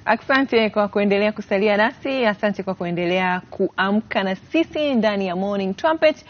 Asante kwa kuendelea kusalia nasi, asante kwa kuendelea kuamka na sisi ndani ya Morning Trumpet.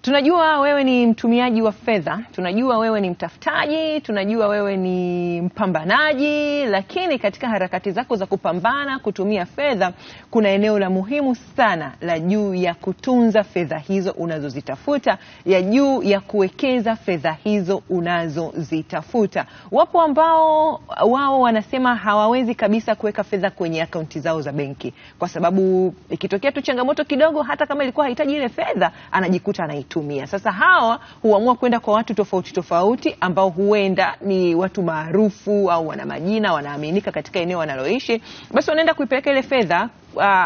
Tunajua wewe ni mtumiaji wa fedha, tunajua wewe ni mtafutaji, tunajua wewe ni mpambanaji, lakini katika harakati zako za kupambana kutumia fedha, kuna eneo la muhimu sana la juu ya kutunza fedha hizo unazozitafuta, ya juu ya kuwekeza fedha hizo unazozitafuta. Wapo ambao wao wanasema hawawezi kabisa kuweka fedha kwenye akaunti zao za benki, kwa sababu ikitokea tu changamoto kidogo, hata kama ilikuwa hahitaji ile fedha, anajikuta anaitumia. Sasa hawa huamua kwenda kwa watu tofauti tofauti ambao huenda ni watu maarufu au wana majina, wanaaminika katika eneo wanaloishi. Basi wanaenda kuipeleka ile fedha,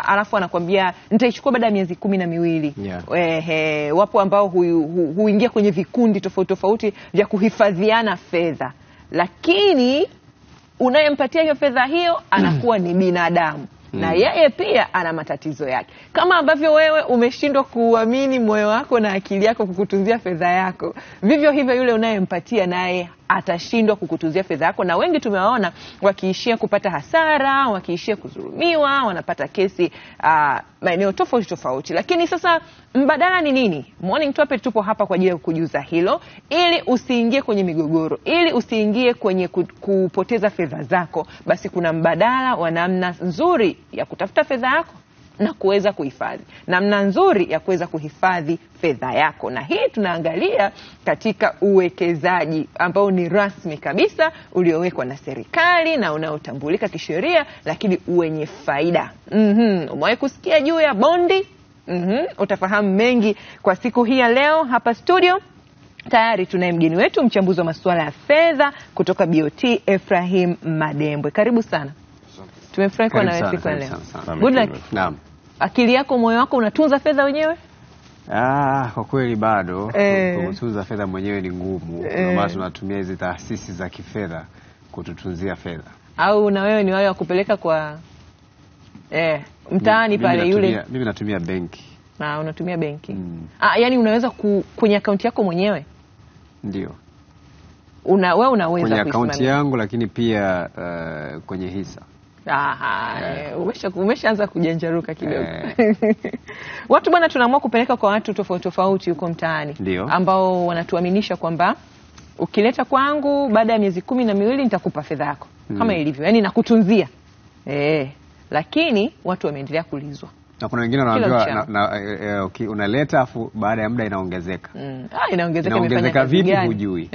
alafu anakuambia nitaichukua baada ya miezi 12. Wapo ambao huingia kwenye vikundi tofauti tofauti vya kuhifadhiana fedha, lakini unayempatia hiyo fedha hiyo anakuwa ni binadamu. Na yeye pia ana matatizo yake. Kama ambavyo wewe umeshindwa kuamini moyo wako na akili yako kukutunzia fedha yako, vivyo hivyo yule unayempatia naye atashindwa kukutunzia fedha yako. Na wengi tumewaona wakiishia kupata hasara, wakiishia kudhulumiwa, wanapata kesi maeneo tofauti tofauti. Lakini sasa mbadala ni nini? Morning Trumpet tupo hapa kwa ajili ya kukujuza hilo, ili usiingie kwenye migogoro, ili usiingie kwenye kupoteza fedha zako. Basi kuna mbadala wa namna nzuri ya kutafuta fedha yako na kuweza kuhifadhi, namna nzuri ya kuweza kuhifadhi fedha yako. Na hii tunaangalia katika uwekezaji ambao ni rasmi kabisa, uliowekwa na serikali na unaotambulika kisheria, lakini wenye faida. Umewahi kusikia juu ya bondi? Utafahamu mengi kwa siku hii ya leo. Hapa studio tayari tunaye mgeni wetu, mchambuzi wa masuala ya fedha kutoka BOT, Ephraim Madembwe. Karibu sana. Tumefurahi kuwa nawe siku ya leo. Good luck. Naam. Akili yako, moyo wako unatunza fedha wenyewe? Kwa kweli bado kutunza fedha mwenyewe ni ngumu. Ndio maana tunatumia hizi taasisi za kifedha kututunzia fedha. Au na wewe ni wale wa kupeleka kwa mtaani pale yule? Mimi natumia benki. Unatumia benki. Yani unaweza kwenye akaunti yako mwenyewe? Ndio. Wewe unaweza kwenye akaunti yangu, lakini pia kwenye hisa. Umeshaanza kujanjaruka kidogo. Watu bwana, tunaamua kupeleka kwa watu tofauti tofauti huko mtaani, ambao wanatuaminisha kwamba ukileta kwangu baada ya miezi 12 nitakupa fedha yako kama ilivyo, yani nakutunzia. Lakini watu wameendelea kulizwa. Na kuna wengine wanaambiwa unaleta afu baada ya muda inaongezeka. Inaongezeka vipi hujui.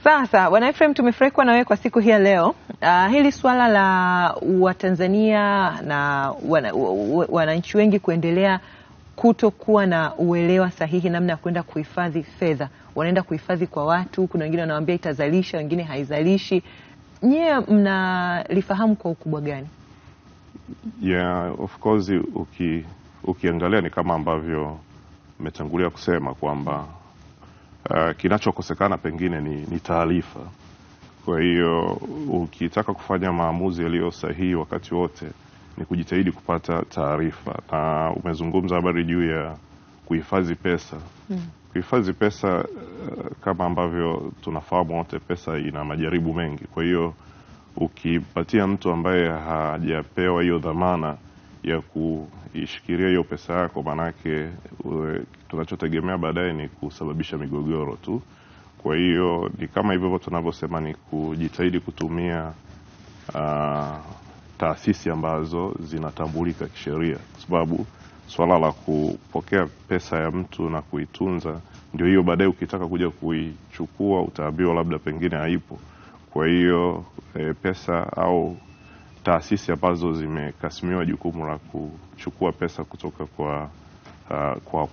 Sasa bwana Ephraim, tumefurahi kuwa na wewe kwa siku hii ya leo. Hili swala la Watanzania na wananchi wengi kuendelea kutokuwa na uelewa sahihi namna ya kwenda kuhifadhi fedha. Wanaenda kuhifadhi kwa watu, kuna wengine wanawaambia itazalisha, wengine haizalishi. Nyie mnalifahamu kwa ukubwa gani? Of course ukiangalia ni kama ambavyo umetangulia kusema kwamba kinachokosekana pengine ni taarifa. Kwa hiyo ukitaka kufanya maamuzi yaliyo sahihi wakati wote ni kujitahidi kupata taarifa. Na umezungumza habari juu ya kuhifadhi pesa. Kuhifadhi pesa, kama ambavyo tunafahamu wote, pesa ina majaribu mengi. Kwa hiyo ukipatia mtu ambaye hajapewa hiyo dhamana ya kuishikilia hiyo pesa yako, manake tunachotegemea baadaye ni kusababisha migogoro tu. Kwa hiyo ni kama hivyo tunavyosema, ni kujitahidi kutumia taasisi ambazo zinatambulika kisheria, kwa sababu swala la kupokea pesa ya mtu na kuitunza, ndio hiyo baadaye ukitaka kuja kuichukua utaambiwa labda pengine haipo. Kwa hiyo pesa au taasisi ambazo zimekasimiwa jukumu la kuchukua pesa kutoka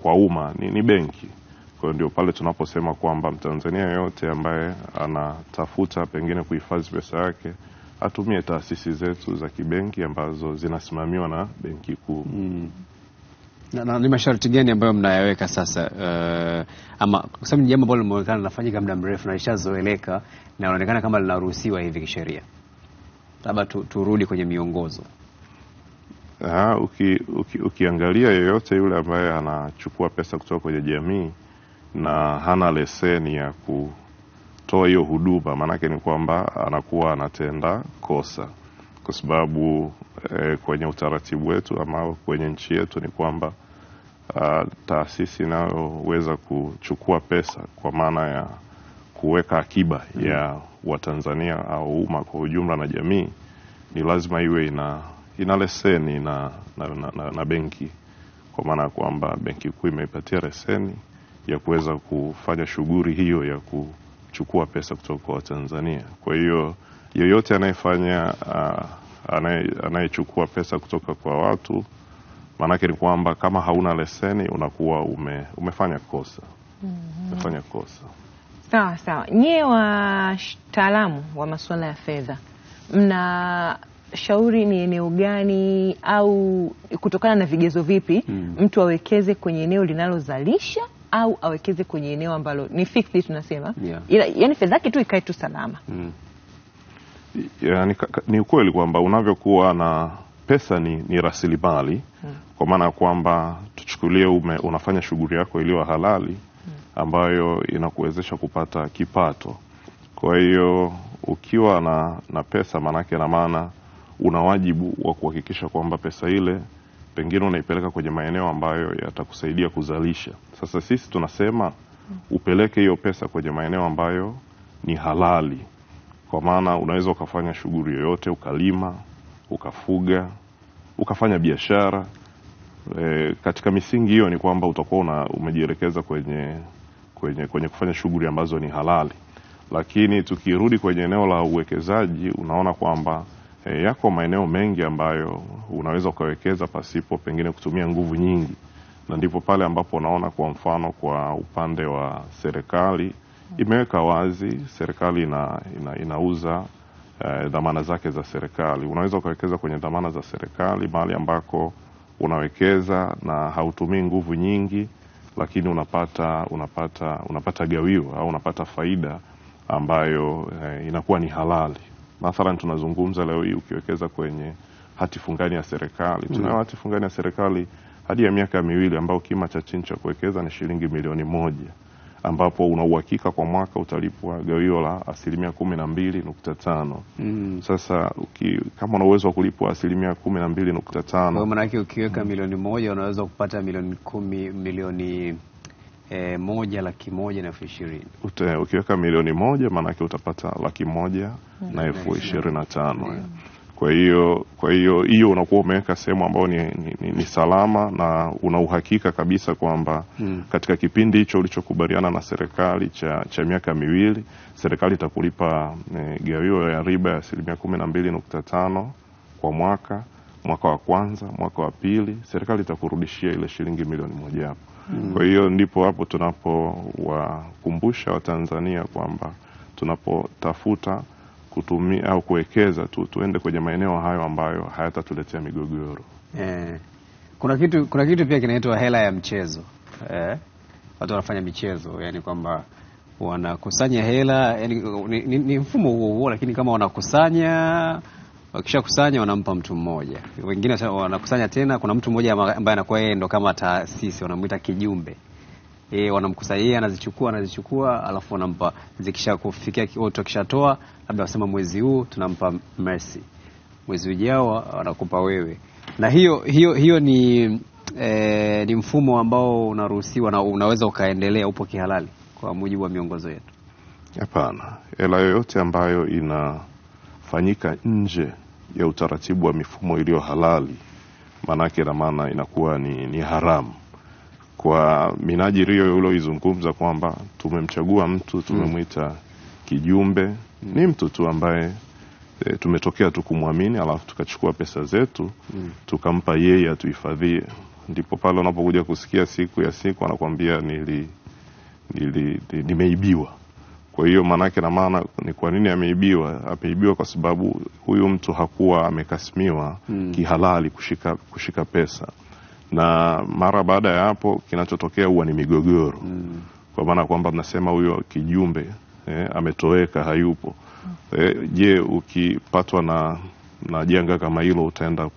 kwa umma ni benki. Kwa ndio pale tunaposema kwamba Mtanzania yote ambaye anatafuta pengine kuhifadhi pesa yake atumie taasisi zetu za kibenki ambazo zinasimamiwa na Benki Kuu. Na ni masharti gani ambayo mnayaweka sasa? Ama kwa sababu ni jambo ambalo limeonekana linafanyika muda mrefu na lishazoeleka na inaonekana kama linaruhusiwa hivi kisheria. Labda turudi kwenye miongozo. Ukiangalia yeyote yule ambaye anachukua pesa kutoka kwenye jamii na hana leseni ya kutoa anatoa hiyo huduma, maana yake ni kwamba anakuwa anatenda kosa, kwa sababu kwenye utaratibu wetu ama kwenye nchi yetu ni kwamba taasisi inayoweza kuchukua pesa kwa maana ya kuweka akiba ya Watanzania au umma kwa ujumla na jamii ni lazima iwe ina leseni na benki, kwa maana kwamba benki kuu imeipatia leseni ya kuweza kufanya shughuli hiyo ya kuchukua pesa kutoka kwa Watanzania. Kwa hiyo yoyote anayechukua pesa kutoka kwa watu, maanake ni kwamba kama hauna leseni unakuwa umefanya kosa. Umefanya kosa. Sawa sawa. Nyie wataalamu wa masuala ya fedha, mnashauri ni eneo gani au kutokana na vigezo vipi mtu awekeze kwenye eneo linalozalisha au awekeze kwenye eneo ambalo ni fixed tunasema? Yaani fedha yake tu ikae tu salama. Yani, ni ukweli kwamba unavyokuwa na pesa ni rasilimali, kwa maana kwamba tuchukulie unafanya shughuli yako iliyo halali ambayo inakuwezesha kupata kipato. Kwa hiyo ukiwa na pesa, manake na maana una wajibu wa kuhakikisha kwamba pesa ile pengine unaipeleka kwenye maeneo ambayo yatakusaidia kuzalisha. Sasa sisi tunasema upeleke hiyo pesa kwenye maeneo ambayo ni halali, kwa maana unaweza ukafanya shughuli yoyote, ukalima, ukafuga, ukafanya biashara. Katika misingi hiyo ni kwamba utakuwa umejielekeza kwenye kufanya shughuli ambazo ni halali. Lakini tukirudi kwenye eneo la uwekezaji, unaona kwamba yako maeneo mengi ambayo unaweza ukawekeza pasipo pengine kutumia nguvu nyingi, na ndipo pale ambapo unaona kwa mfano kwa upande wa serikali imeweka wazi, serikali inauza dhamana zake za serikali. Unaweza ukawekeza kwenye dhamana za serikali mahali ambako unawekeza na hautumii nguvu nyingi, lakini unapata gawio au unapata faida ambayo inakuwa ni halali. Mathalan tunazungumza leo hii ukiwekeza kwenye hati fungani ya serikali. Tunayo hati fungani ya serikali hadi ya miaka 2 ambao kima cha chini cha kuwekeza ni shilingi milioni 1, ambapo una uhakika kwa mwaka utalipwa gawio la 12.5. Sasa kama una uwezo wa kulipwa 12.5, kwa maana yake ukiweka milioni 1 unaweza kupata milioni 1,120,000. Ukiweka milioni 1 maana yake utapata 1,120,000. Kwa hiyo unakuwa umeweka sehemu ambayo ni salama na una uhakika kabisa kwamba katika kipindi hicho ulichokubaliana na serikali cha miaka 2, serikali itakulipa gawio ya riba ya 12.5 kwa mwaka wa kwanza, mwaka wa pili serikali itakurudishia ile shilingi milioni 1 hapo. Kwa hiyo ndipo hapo tunapowakumbusha Watanzania kwamba tunapotafuta kutumia au kuwekeza tuende kwenye maeneo hayo ambayo hayatatuletea migogoro. Kuna kitu pia kinaitwa hela ya mchezo. Watu wanafanya michezo, yani kwamba wanakusanya hela, yani ni mfumo huo, lakini kama wanakusanya, wakishakusanya wanampa mtu mmoja. Wengine wanakusanya tena, kuna mtu mmoja ambaye anakuwa yeye ndo kama taasisi, wanamuita kijumbe. Wanamkusanya yeye, anazichukua alafu wanampa, zikisha kufikia wote kishatoa, labda wasema mwezi huu tunampa Mercy, mwezi ujao wanakupa wewe. Na hiyo ni mfumo ambao unaruhusiwa na unaweza ukaendelea, upo kihalali kwa mujibu wa miongozo yetu? Hapana. Hela yoyote ambayo inafanyika nje ya utaratibu wa mifumo iliyo halali, manake na maana inakuwa ni haramu. Kwa minajili hiyo ulioizungumza kwamba tumemchagua mtu, tumemwita kijumbe, ni mtu tu ambaye tumetokea tu kumwamini, alafu tukachukua pesa zetu tukampa yeye atuhifadhie, ndipo pale unapokuja kusikia siku ya siku anakuambia nimeibiwa. Kwa hiyo manake na maana ni kwa nini ameibiwa? Ameibiwa kwa sababu huyu mtu hakuwa amekasimiwa kihalali kushika pesa. Na mara baada ya hapo kinachotokea huwa ni migogoro. Kwa maana kwamba tunasema huyo kijumbe ametoweka, hayupo. Je, ukipatwa na janga kama hilo utaenda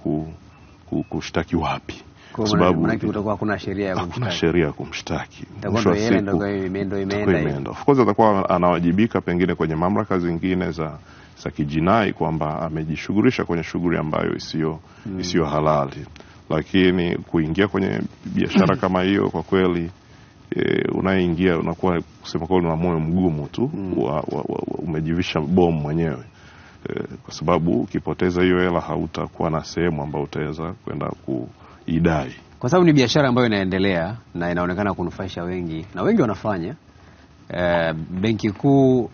kushtaki wapi? kwa sababu kutakuwa hakuna sheria ya kumshtaki. Hakuna sheria ya kumshtaki. Ndio imeenda. Of course atakuwa anawajibika pengine kwenye mamlaka zingine za kijinai kwamba amejishughulisha kwenye shughuli ambayo isiyo halali. Lakini kuingia kwenye biashara kama hiyo kwa kweli unaingia unakuwa kusema kweli una moyo mgumu tu, umejivisha bomu mwenyewe. Kwa sababu ukipoteza hiyo hela hautakuwa na sehemu ambayo utaweza kwenda kuidai. Kwa sababu ni biashara ambayo inaendelea na inaonekana kunufaisha wengi na wengi wanafanya. Benki Kuu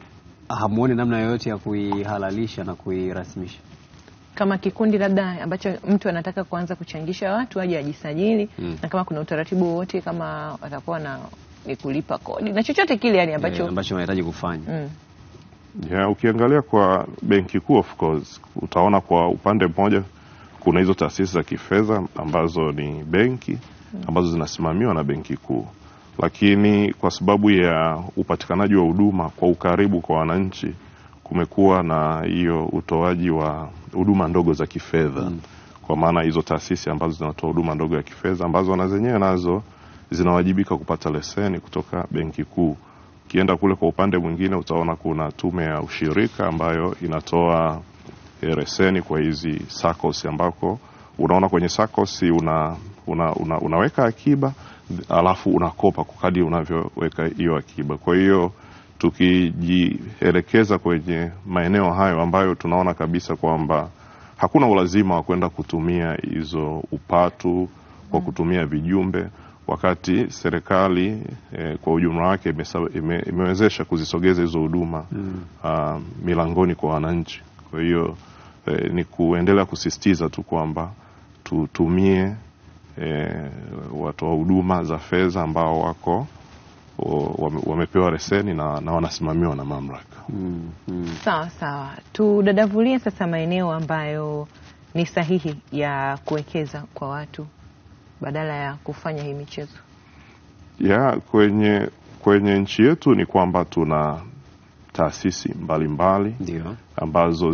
hamuoni namna yoyote ya kuihalalisha na kuirasmisha? Kama kikundi labda ambacho mtu anataka kuanza kuchangisha watu aje ajisajili, na kama kuna utaratibu wote, kama atakuwa na kulipa kodi na chochote kile yani ambacho unahitaji kufanya. Ukiangalia kwa Benki Kuu of course utaona kwa upande mmoja kuna hizo taasisi za kifedha ambazo ni benki ambazo zinasimamiwa na Benki Kuu. Lakini kwa sababu ya upatikanaji wa huduma kwa ukaribu kwa wananchi, kumekuwa na hiyo utoaji wa huduma ndogo za kifedha. Kwa maana hizo taasisi ambazo zinatoa huduma ndogo ya kifedha ambazo na zenyewe nazo zinawajibika kupata leseni kutoka Benki Kuu. Kienda kule kwa upande mwingine utaona kuna tume ya ushirika ambayo inatoa leseni kwa hizi SACCOS, ambako unaona kwenye SACCOS unaweka akiba alafu unakopa kwa kadri unavyoweka hiyo akiba. Kwa hiyo tukijielekeza kwenye maeneo hayo ambayo tunaona kabisa kwamba hakuna ulazima wa kwenda kutumia hizo upatu kwa kutumia vijumbe, wakati serikali kwa ujumla wake imewezesha kuzisogeza hizo huduma milangoni kwa wananchi. Kwa hiyo ni kuendelea kusisitiza tu kwamba tutumie watu wa huduma za fedha ambao wako wamepewa leseni na wanasimamiwa na mamlaka. Sawa. Tudadavulie sasa maeneo ambayo ni sahihi ya kuwekeza kwa watu badala ya kufanya hii michezo. Kwenye nchi yetu ni kwamba tuna taasisi mbalimbali ambazo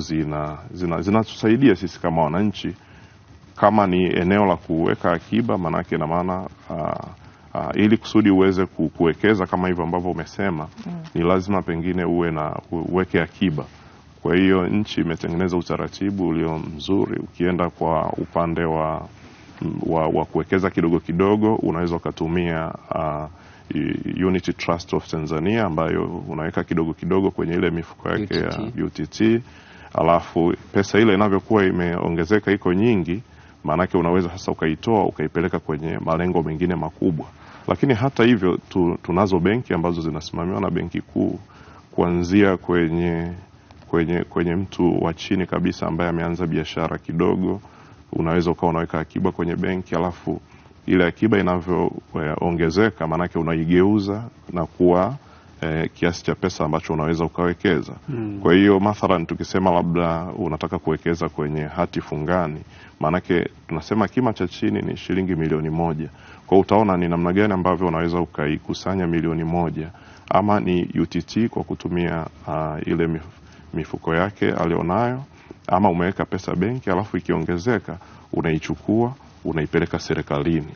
zinatusaidia sisi kama wananchi. Kama ni eneo la kuweka akiba, manake na maana ili kusudi uweze kuwekeza kama hivyo ambavyo umesema, ni lazima pengine uweke akiba. Kwa hiyo nchi imetengeneza utaratibu ulio mzuri. Ukienda kwa upande wa kuwekeza kidogo kidogo, unaweza ukatumia Unity Trust of Tanzania ambayo unaweka kidogo kidogo kwenye ile mifuko yake ya UTT. Alafu pesa ile inavyokuwa imeongezeka iko nyingi, maanake unaweza sasa ukaitoa ukaipeleka kwenye malengo mengine makubwa. Lakini hata hivyo tunazo benki ambazo zinasimamiwa na Benki Kuu, kuanzia kwenye mtu wa chini kabisa ambaye ameanza biashara kidogo. Unaweza ukawa unaweka akiba kwenye benki, alafu ile akiba inavyoongezeka maanake unaigeuza na kuwa kiasi cha pesa ambacho unaweza ukawekeza. Kwa hiyo mathalan tukisema labda unataka kuwekeza kwenye hati fungani, maanake tunasema kima cha chini ni shilingi milioni 1. Kwa utaona ni namna gani ambavyo unaweza ukaikusanya milioni 1, ama ni UTT kwa kutumia ile mifuko yake alionayo, ama umeweka pesa benki alafu ikiongezeka unaichukua unaipeleka serikalini.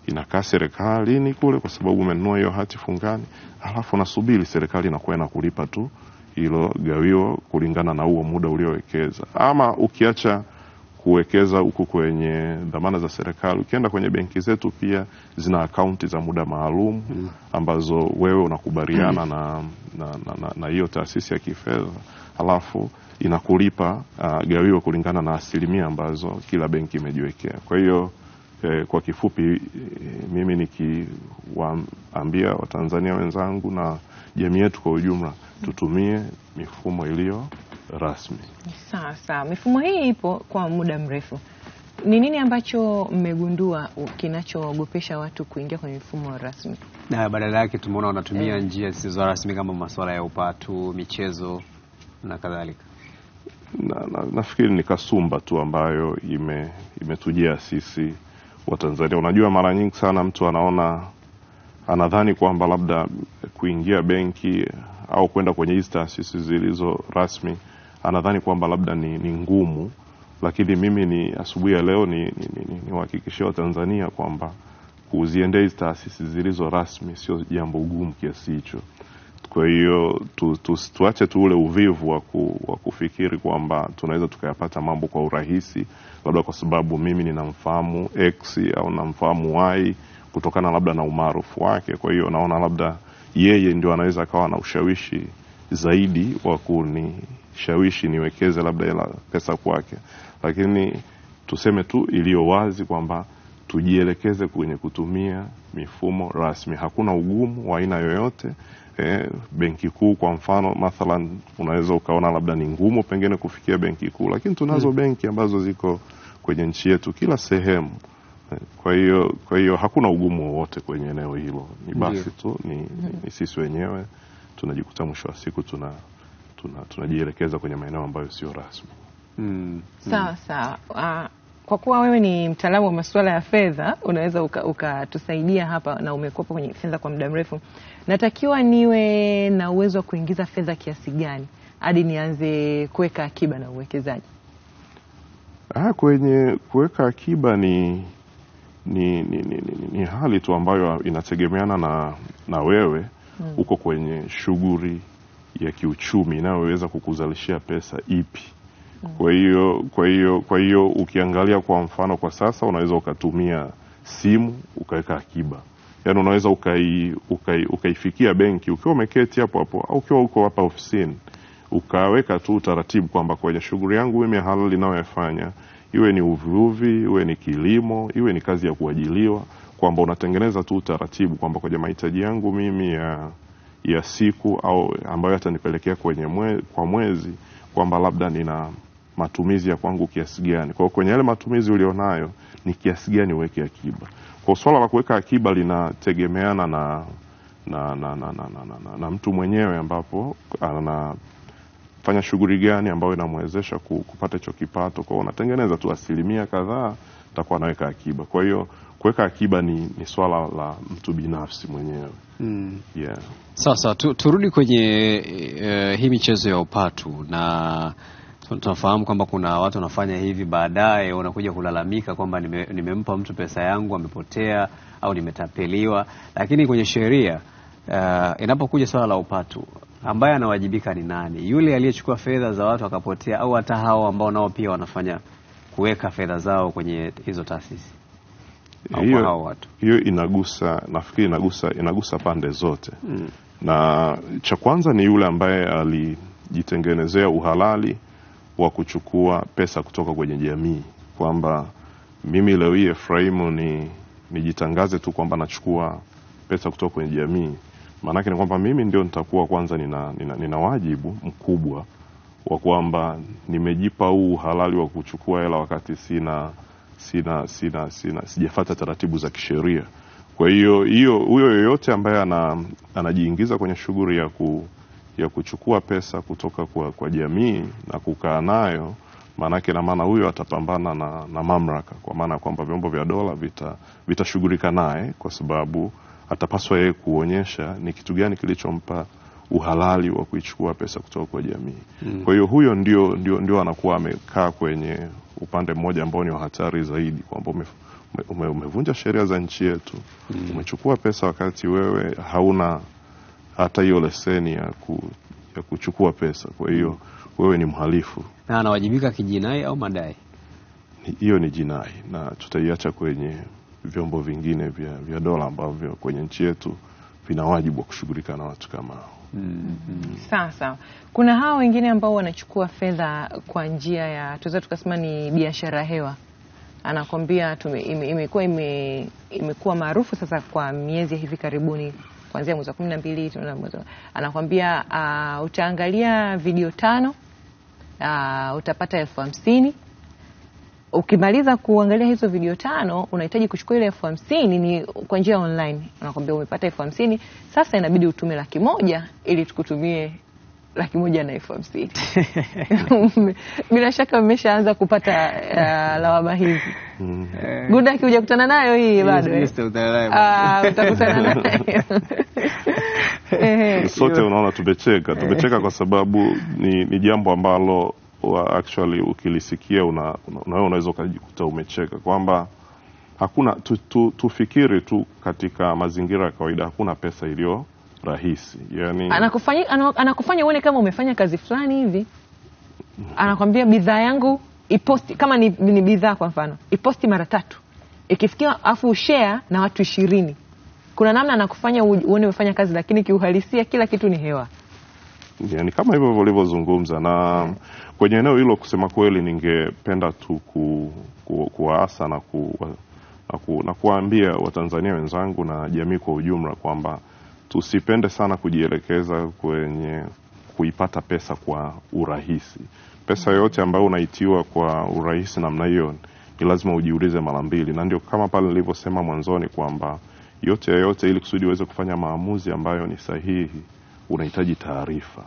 Inakaa serikalini kule kwa sababu umenunua hiyo hati fungani, alafu unasubiri serikali inakuwa inakulipa tu hilo gawio kulingana na huo muda uliowekeza. Ama ukiacha kuwekeza huku kwenye dhamana za serikali, ukienda kwenye benki zetu pia zina akaunti za muda maalum ambazo wewe unakubaliana na hiyo taasisi ya kifedha, alafu inakulipa gawio kulingana na asilimia ambazo kila benki imejiwekea. Kwa hiyo kwa kifupi mimi nikiwaambia Watanzania wenzangu na jamii yetu kwa ujumla, tutumie mifumo iliyo rasmi. Sawa. Mifumo hii ipo kwa muda mrefu. Ni nini ambacho mmegundua kinachoogopesha watu kuingia kwenye mifumo rasmi? Na badala yake tumeona wanatumia njia zisizo rasmi kama masuala ya upatu, michezo na kadhalika. Nafikiri ni kasumba tu ambayo imetujia sisi Watanzania. Unajua mara nyingi sana mtu anadhani kwamba labda kuingia benki au kwenda kwenye hizi taasisi zilizo rasmi, anadhani kwamba labda ni ngumu lakini mimi ni asubuhi ya leo ni wahakikishia Watanzania kwamba kuziendea hizi taasisi zilizo rasmi sio jambo gumu kiasi hicho. Kwa hiyo tuache tu ule uvivu wa kufikiri kwamba tunaweza tukayapata mambo kwa urahisi, labda kwa sababu mimi ninamfahamu X au namfahamu Y kutokana labda na umaarufu wake. Kwa hiyo naona labda yeye ndio anaweza akawa na ushawishi zaidi wa kunishawishi niwekeze labda hela pesa kwake. Lakini tuseme tu iliyo wazi kwamba tujielekeze kwenye kutumia mifumo rasmi. Hakuna ugumu wa aina yoyote. Benki kuu kwa mfano mathalan unaweza ukaona labda ni ngumu pengine kufikia benki kuu, lakini tunazo benki ambazo ziko kwenye nchi yetu kila sehemu. Kwa hiyo hakuna ugumu wowote kwenye eneo hilo. Ni basi tu ni sisi wenyewe tunajikuta mwisho wa siku tunajielekeza kwenye maeneo ambayo sio rasmi. Sawa. Kwa kuwa wewe ni mtaalamu wa masuala ya fedha, unaweza ukatusaidia hapa na umekuwa kwenye fedha kwa muda mrefu. Natakiwa niwe na uwezo wa kuingiza fedha kiasi gani hadi nianze kuweka akiba na uwekezaji? Kwenye kuweka akiba ni hali tu ambayo inategemeana na wewe uko kwenye shughuli ya kiuchumi inayoweza kukuzalishia pesa ipi. Kwa hiyo ukiangalia kwa mfano kwa sasa unaweza ukatumia simu ukaweka akiba. Yaani unaweza ukaifikia benki ukiwa umeketi hapo au ukiwa uko hapa ofisini ukaweka tu taratibu kwamba kwenye shughuli yangu mimi halali ninayofanya, iwe ni uvuvi, iwe ni kilimo, iwe ni kazi ya kuajiliwa, kwamba unatengeneza tu taratibu kwamba kwenye mahitaji yangu mimi ya siku au ambayo yatanipelekea kwa mwezi kwamba labda nina matumizi ya kwangu kiasi gani. Kwa kwenye yale matumizi ulionayo ni kiasi gani uweke akiba. Kwa swala la kuweka akiba linategemeana na mtu mwenyewe ambapo anafanya shughuli gani ambayo inamwezesha kupata hicho kipato. Kwa unatengeneza tu asilimia kadhaa utakuwa naweka akiba. Kwa hiyo kuweka akiba ni swala la mtu binafsi mwenyewe. Yeah. Sasa turudi kwenye hii michezo ya upatu, na tunafahamu kwamba kuna watu wanafanya hivi baadaye wanakuja kulalamika kwamba nimempa mtu pesa yangu amepotea au nimetapeliwa. Lakini kwenye sheria inapokuja swala la upatu, ambaye anawajibika ni nani? Yule aliyechukua fedha za watu akapotea, au hata hao ambao nao pia wanafanya kuweka fedha zao kwenye hizo taasisi? Hiyo nafikiri inagusa pande zote. Na cha kwanza ni yule ambaye alijitengenezea uhalali wa kuchukua pesa kutoka kwenye jamii, kwamba mimi leo hii Efraimu nijitangaze tu kwamba nachukua pesa kutoka kwenye jamii. Maana yake ni kwamba mimi ndio nitakuwa kwanza nina wajibu mkubwa wa kwamba nimejipa huu uhalali wa kuchukua hela wakati sijafuata taratibu za kisheria. Kwa hiyo huyo yoyote ambaye anajiingiza kwenye shughuli ya kuchukua pesa kutoka kwa jamii na kukaa nayo, maana huyo atapambana na mamlaka, kwa maana kwamba vyombo vya dola vitashughulika naye, kwa sababu atapaswa yeye kuonyesha ni kitu gani kilichompa uhalali wa kuichukua pesa kutoka kwa jamii. Kwa hiyo huyo ndio anakuwa amekaa kwenye upande mmoja ambao ni wa hatari zaidi, kwamba umevunja sheria za nchi yetu. Umechukua pesa wakati wewe hauna hata hiyo leseni ya kuchukua pesa. Kwa hiyo wewe ni mhalifu. Na anawajibika kijinai au madai? Hiyo ni jinai, na tutaiacha kwenye vyombo vingine vya dola ambavyo kwenye nchi yetu vina wajibu wa kushughulika na watu kama hao. Sawa. Kuna hao wengine ambao wanachukua fedha kwa njia ya tunaweza tukasema ni biashara hewa. Anakwambia imekuwa maarufu sasa kwa miezi hivi karibuni, kuanzia mwezi wa 12 anakwambia utaangalia video 5 utapata 50,000. Ukimaliza kuangalia hizo video 5 unahitaji kuchukua ile 50,000 ni kwa njia online. Anakuambia umepata 50,000, sasa inabidi utume 100,000 ili tukutumie 100,000 na 50,000. Bila shaka mmeshaanza kupata lawama hizi. Guda akija kukutana nayo hii bado. Utakutana nayo. Sote unaona tumecheka kwa sababu ni jambo ambalo actually ukilisikia unaweza ukajikuta umecheka kwamba hakuna tufikiri tu katika mazingira ya kawaida hakuna pesa iliyo rahisi. Yani anakufanya uone kama umefanya kazi fulani hivi. Anakwambia bidhaa yangu iposti, kama ni bidhaa kwa mfano, iposti mara 3. Ikifikia afu share na watu 20. Kuna namna anakufanya uone umefanya kazi, lakini kiuhalisia kila kitu ni hewa. Yani kama hivyo ulivyozungumza, na kwenye eneo hilo kusema kweli ningependa tu kuwaasa na kuwaambia Watanzania wenzangu na jamii kwa ujumla kwamba tusipende sana kujielekeza kwenye kuipata pesa kwa urahisi. Pesa yote ambayo unaitiwa kwa urahisi namna hiyo ni lazima ujiulize mara mbili, na ndio kama pale nilivyosema mwanzoni kwamba yote ili kusudi uweze kufanya maamuzi ambayo ni sahihi unahitaji taarifa.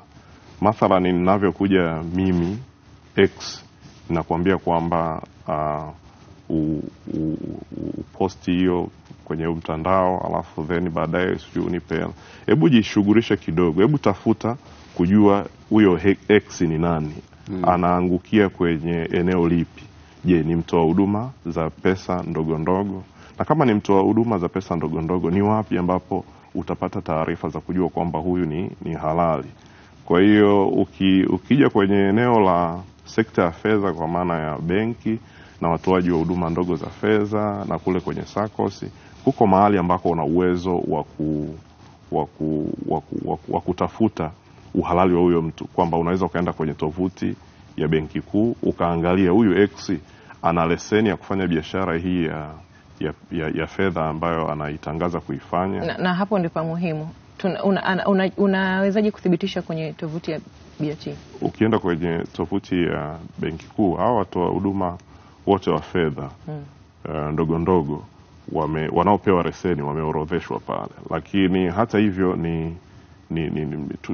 Mathalan ninavyokuja mimi X nakwambia kwamba posti hiyo kwenye mtandao, alafu then baadaye sijui unipe. Hebu jishughulishe kidogo, hebu tafuta kujua huyo X ni nani, anaangukia kwenye eneo lipi. Je, ni mtoa huduma za pesa ndogo ndogo? Na kama ni mtoa huduma za pesa ndogo ndogo, ni wapi ambapo utapata taarifa za kujua kwamba huyu ni halali? Kwa hiyo ukija kwenye eneo la sekta ya fedha kwa maana ya benki na watoaji wa huduma ndogo za fedha na kule kwenye SACCOS, huko mahali ambako una uwezo wa kutafuta uhalali wa huyo mtu, kwamba unaweza ukaenda kwenye tovuti ya Benki Kuu ukaangalia huyu X ana leseni ya kufanya biashara hii ya fedha ambayo anaitangaza kuifanya. Na hapo ndipo muhimu. Unawezaje kuthibitisha kwenye tovuti ya BOT? Ukienda kwenye tovuti ya Benki Kuu, hao watoa huduma wote wa fedha ndogo ndogo wanaopewa leseni wameorodheshwa pale. Lakini hata hivyo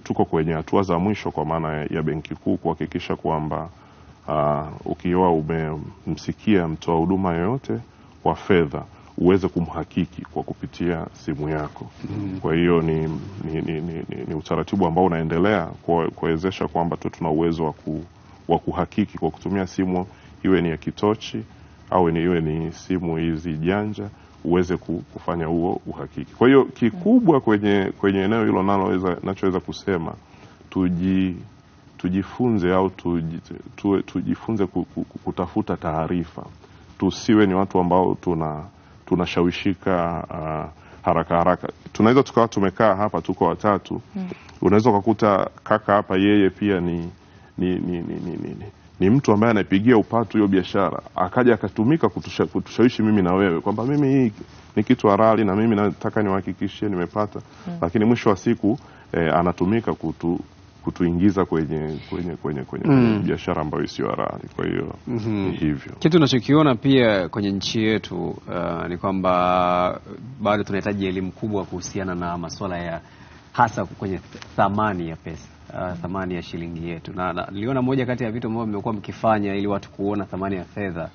tuko kwenye hatua za mwisho kwa maana ya Benki Kuu kuhakikisha kwamba ukiwa umemsikia mtoa huduma yoyote wa fedha uweze kumhakiki kwa kupitia simu yako. Kwa hiyo ni utaratibu ambao unaendelea kuwezesha kwamba tuna uwezo wa kuhakiki kwa kutumia simu, iwe ni ya kitochi au iwe ni simu hizi janja, uweze kufanya huo uhakiki. Kwa hiyo kikubwa kwenye eneo hilo nachoweza kusema tujifunze au tujifunze kutafuta taarifa. Tusiwe ni watu ambao tunashawishika haraka. Tunaweza tukawa tumekaa hapa tuko watatu, unaweza kukuta kaka hapa yeye pia ni mtu ambaye anapigia upatu hiyo biashara, akaja akatumika kutushawishi mimi na wewe kwamba mimi hii ni kitu halali na mimi nataka niwahakikishie nimepata. Lakini mwisho wa siku anatumika kutuingiza kwenye biashara ambayo sio halali. Kwa hiyo ni hivyo. Kitu tunachokiona pia kwenye nchi yetu ni kwamba bado tunahitaji elimu kubwa kuhusiana na masuala ya hasa kwenye thamani ya pesa, thamani ya shilingi yetu. Na niliona moja kati ya vitu ambavyo mmekuwa mkifanya ili watu kuona thamani ya fedha.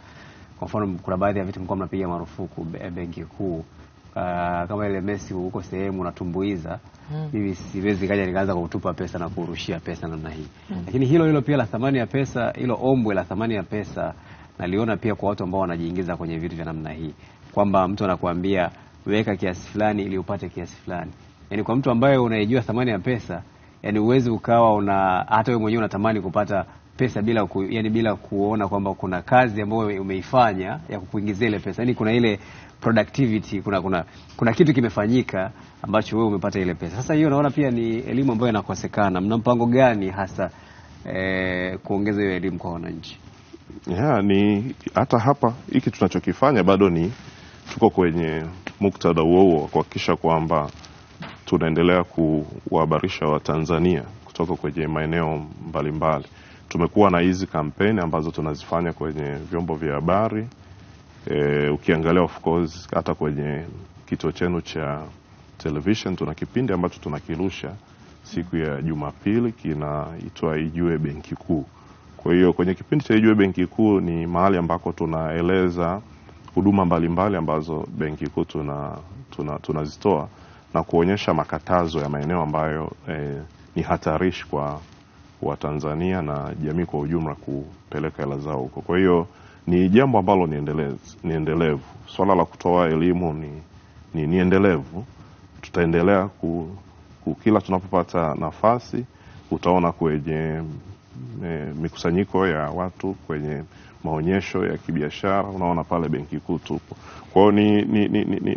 Kwa mfano kuna baadhi ya vitu mlikuwa mnapiga marufuku Benki Kuu. Kama ile Messi huko sehemu unatumbuiza, mimi siwezi kaja nikaanza kutupa pesa na kurushia pesa namna hii. Lakini hilo pia la thamani ya pesa, hilo ombwe la thamani ya pesa naliona pia kwa watu ambao wanajiingiza kwenye vitu vya namna hii, kwamba mtu anakuambia weka kiasi fulani ili upate kiasi fulani. Yaani kwa mtu ambaye unayejua thamani ya pesa, yani uwezi ukawa hata wewe mwenyewe unatamani kupata pesa bila kuona kwamba kuna kazi ambayo umeifanya ya kukuingizia ile pesa. Yaani kuna ile productivity, kuna kitu kimefanyika ambacho wewe umepata ile pesa. Sasa hiyo naona pia ni elimu ambayo inakosekana. Mna mpango gani hasa kuongeza hiyo elimu kwa wananchi? Ni hata hapa hiki tunachokifanya bado tuko kwenye muktadha huo kuhakikisha kwamba tunaendelea kuhabarisha Watanzania kutoka kwenye maeneo mbalimbali. Tumekuwa na hizi kampeni ambazo tunazifanya kwenye vyombo vya habari. Ukiangalia of course hata kwenye kituo chenu cha television tuna kipindi ambacho tunakirusha siku ya Jumapili kinaitwa Ijue Benki Kuu. Kwa hiyo kwenye kipindi cha Ijue Benki Kuu ni mahali ambako tunaeleza huduma mbalimbali ambazo Benki Kuu tunazitoa na kuonyesha makatazo ya maeneo ambayo ni hatarishi wa Tanzania na jamii kwa ujumla kupeleka hela zao huko. Kwa hiyo ni jambo ambalo ni endelevu. Swala la kutoa elimu ni endelevu. Tutaendelea kila tunapopata nafasi, utaona kwenye mikusanyiko ya watu, kwenye maonyesho ya kibiashara, unaona pale Benki Kuu tupo. Kwa hiyo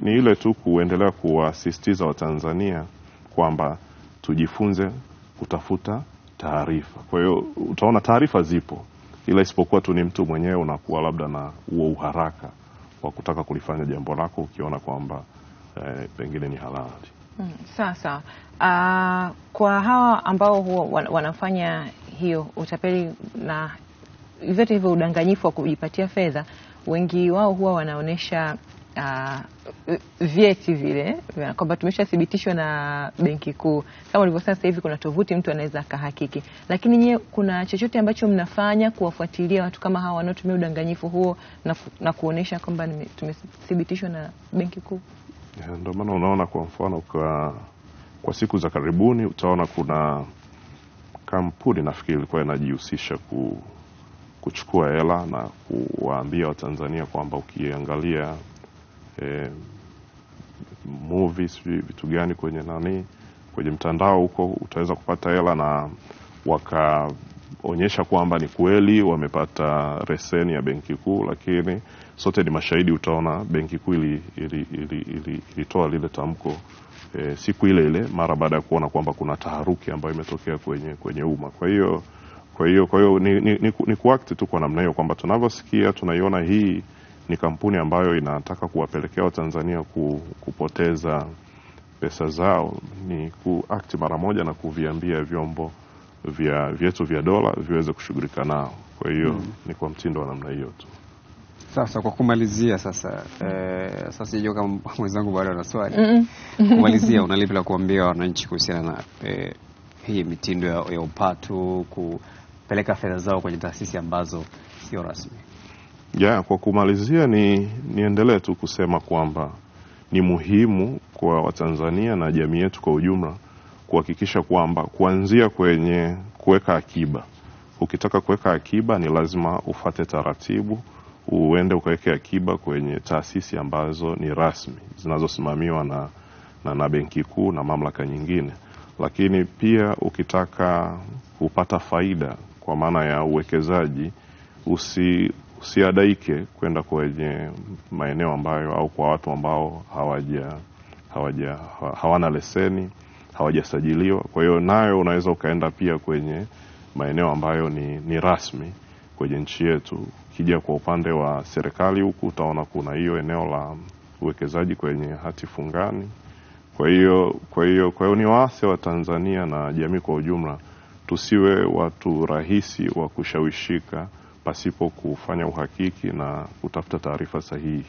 ni ile tu kuendelea kuwasisitiza Watanzania kwamba tujifunze kutafuta taarifa. Kwa hiyo utaona taarifa zipo, ila isipokuwa tu ni mtu mwenyewe unakuwa labda na huo uharaka wa kutaka kulifanya jambo lako ukiona kwamba pengine ni halali. Sasa kwa hawa ambao wanafanya hiyo utapeli na vyote hivyo udanganyifu wa kujipatia fedha, wengi wao huwa wanaonesha vyeti vile kwamba tumeshathibitishwa na Benki Kuu. Kama ulivyosema, sasa hivi kuna tovuti mtu anaweza akahakiki. Lakini nyewe kuna chochote ambacho mnafanya kuwafuatilia watu kama hawa wanaotumia udanganyifu huo na kuonesha kwamba tumethibitishwa na Benki Kuu? Ndio maana unaona kwa mfano kwa siku za karibuni utaona kuna kampuni nafikiri ilikuwa inajihusisha kuchukua hela na kuwaambia Watanzania kwamba ukiangalia movies vitu gani kwenye mtandao huko utaweza kupata hela, na wakaonyesha kwamba ni kweli wamepata leseni ya Benki Kuu, lakini sote ni mashahidi. Utaona Benki Kuu ilitoa lile tamko siku ile mara baada ya kuona kwamba kuna taharuki ambayo imetokea kwenye umma. Kwa hiyo ni kuact tu kwa namna hiyo kwamba tunavyosikia tunaiona hii ni kampuni ambayo inataka kuwapelekea Watanzania kupoteza pesa zao, ni kuact mara moja na kuviambia vyombo vyetu vya dola viweze kushughulika nao. Kwa hiyo ni kwa mtindo wa namna hiyo tu. Sasa kwa kumalizia sasa sijui kama mwenzangu bado ana swali. Kumalizia, unalipi la kuambia wananchi kuhusiana na hii mitindo ya upatu kupeleka fedha zao kwenye taasisi ambazo sio rasmi? Kwa kumalizia niendelee tu kusema kwamba ni muhimu kwa Watanzania na jamii yetu kwa ujumla kuhakikisha kwamba kuanzia kwenye kuweka akiba. Ukitaka kuweka akiba ni lazima ufate taratibu, uende ukaweke akiba kwenye taasisi ambazo ni rasmi zinazosimamiwa na Benki Kuu na mamlaka nyingine. Lakini pia ukitaka kupata faida kwa maana ya uwekezaji, usiadaike kwenda kwenye maeneo ambayo au kwa watu ambao hawana leseni, hawajasajiliwa. Kwa hiyo nayo unaweza ukaenda pia kwenye maeneo ambayo ni rasmi kwenye nchi yetu. Kija kwa upande wa serikali huku utaona kuna hiyo eneo la uwekezaji kwenye hati fungani. Kwa hiyo ni waase wa Tanzania na jamii kwa ujumla tusiwe watu rahisi wa kushawishika pasipo kufanya uhakiki na kutafuta taarifa sahihi.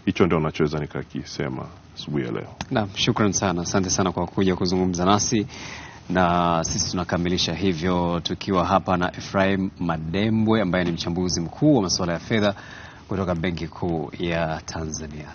Hicho ndio ninachoweza nikakisema asubuhi ya leo. Naam, shukrani sana. Asante sana kwa kuja kuzungumza nasi. Na sisi tunakamilisha hivyo tukiwa hapa na Ephraim Madembwe ambaye ni mchambuzi mkuu wa masuala ya fedha kutoka Benki Kuu ya Tanzania.